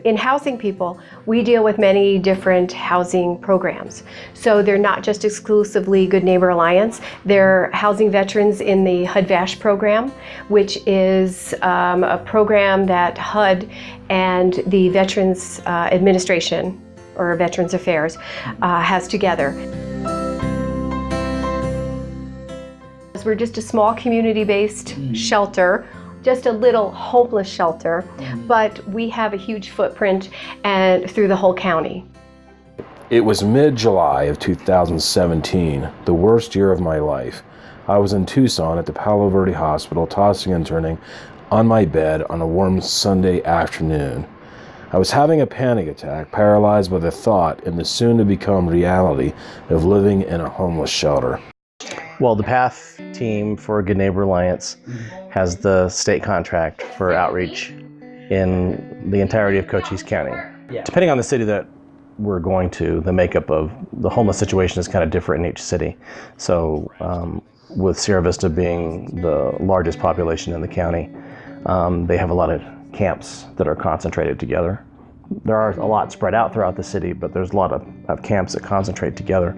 in housing people, we deal with many different housing programs. So they're not just exclusively Good Neighbor Alliance. They're housing veterans in the HUD-VASH program, which is a program that HUD and the Veterans Administration, or Veterans Affairs, has together. We're just a small community-based shelter, just a little homeless shelter, but we have a huge footprint and through the whole county. It was mid-July of 2017, the worst year of my life. I was in Tucson at the Palo Verde Hospital, tossing and turning on my bed on a warm Sunday afternoon. I was having a panic attack, paralyzed by the thought and the soon-to-become reality of living in a homeless shelter. Well, the PATH team for Good Neighbor Alliance has the state contract for outreach in the entirety of Cochise County. Yeah. Depending on the city that we're going to, the makeup of the homeless situation is kind of different in each city. So with Sierra Vista being the largest population in the county, they have a lot of camps that are concentrated together. There are a lot spread out throughout the city, but there's a lot of camps that concentrate together,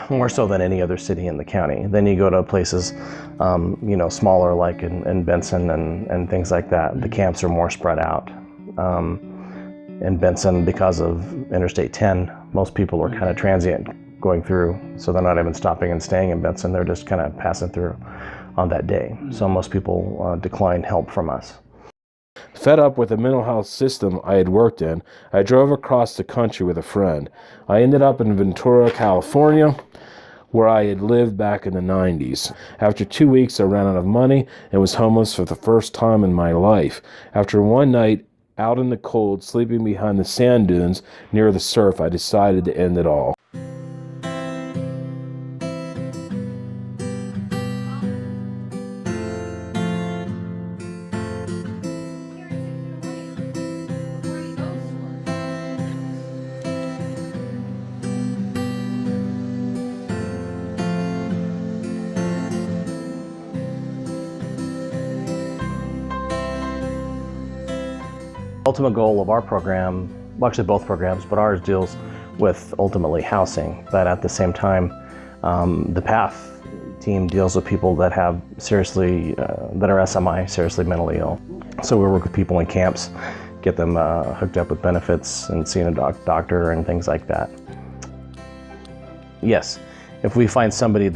more so than any other city in the county. Then you go to places, smaller, like in Benson and things like that. The camps are more spread out. In Benson, because of Interstate 10, most people are kind of transient going through, so they're not even stopping and staying in Benson. They're just kind of passing through on that day. So most people decline help from us. Fed up with the mental health system I had worked in, I drove across the country with a friend. I ended up in Ventura, California, where I had lived back in the 90s. After 2 weeks, I ran out of money and was homeless for the first time in my life. After one night out in the cold, sleeping behind the sand dunes near the surf, I decided to end it all. Ultimate goal of our program, well, actually both programs, but ours deals with ultimately housing. But at the same time, the PATH team deals with people that have seriously, that are SMI, seriously mentally ill. So we work with people in camps, get them hooked up with benefits and seeing a doctor and things like that. Yes, if we find somebody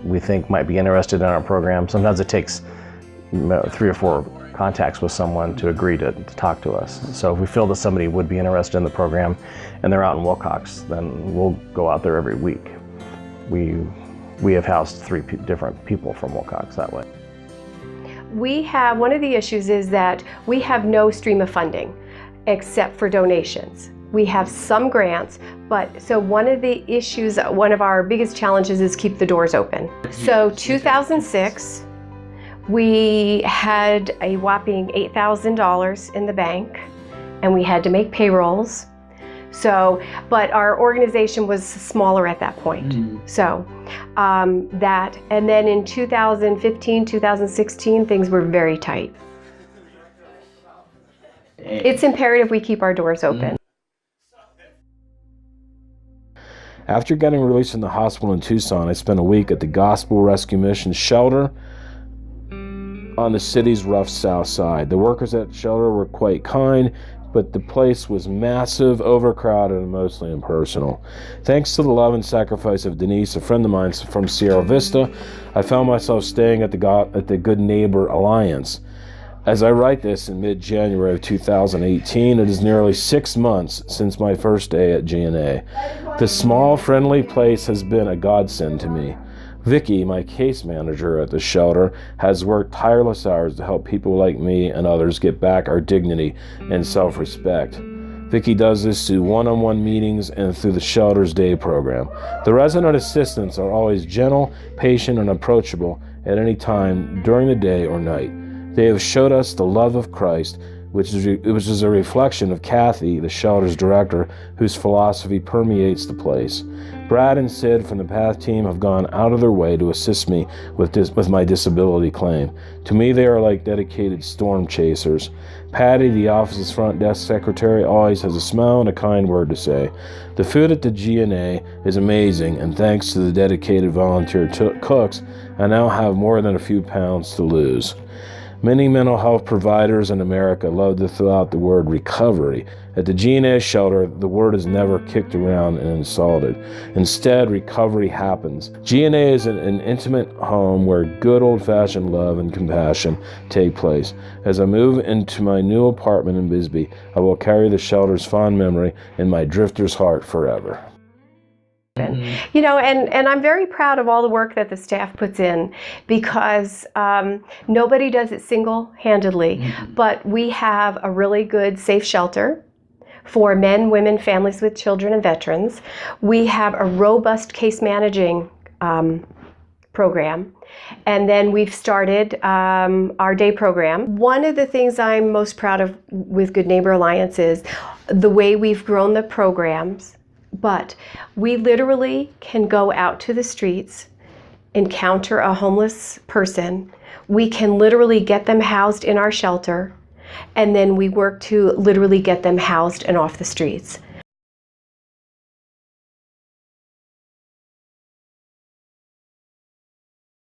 we think might be interested in our program, sometimes it takes 3 or 4 contacts with someone to agree to talk to us. So if we feel that somebody would be interested in the program and they're out in Wilcox, then we'll go out there every week. We have housed 3 different people from Wilcox that way. One of the issues is that we have no stream of funding except for donations. We have some grants, but so one of the issues, one of our biggest challenges is keep the doors open. So 2006, we had a whopping $8,000 in the bank, and we had to make payrolls. So, but our organization was smaller at that point. So that, and then in 2015, 2016, things were very tight. It's imperative we keep our doors open. After getting released from the hospital in Tucson, I spent a week at the Gospel Rescue Mission shelter on the city's rough south side. The workers at the shelter were quite kind, but the place was massive, overcrowded, and mostly impersonal. Thanks to the love and sacrifice of Denise, a friend of mine from Sierra Vista, I found myself staying at the Good Neighbor Alliance. As I write this in mid-January of 2018, it is nearly 6 months since my first day at GNA. This small, friendly place has been a godsend to me. Vicky, my case manager at the shelter, has worked tireless hours to help people like me and others get back our dignity and self-respect. Vicky does this through one-on-one meetings and through the shelter's day program. The resident assistants are always gentle, patient, and approachable at any time during the day or night. They have showed us the love of Christ which is a reflection of Kathy, the shelter's director, whose philosophy permeates the place. Brad and Sid from the PATH team have gone out of their way to assist me with my disability claim. To me, they are like dedicated storm chasers. Patty, the office's front desk secretary, always has a smile and a kind word to say. The food at the G&A is amazing, and thanks to the dedicated volunteer cooks, I now have more than a few pounds to lose. Many mental health providers in America love to throw out the word recovery. At the G&A shelter, the word is never kicked around and insulted. Instead, recovery happens. G&A is an intimate home where good old-fashioned love and compassion take place. As I move into my new apartment in Bisbee, I will carry the shelter's fond memory in my drifter's heart forever. You know, and I'm very proud of all the work that the staff puts in, because nobody does it single-handedly, but we have a really good safe shelter for men, women, families with children, and veterans. We have a robust case managing program, and then we've started our day program. One of the things I'm most proud of with Good Neighbor Alliance is the way we've grown the programs. But we literally can go out to the streets, encounter a homeless person. We can literally get them housed in our shelter, and then we work to literally get them housed and off the streets.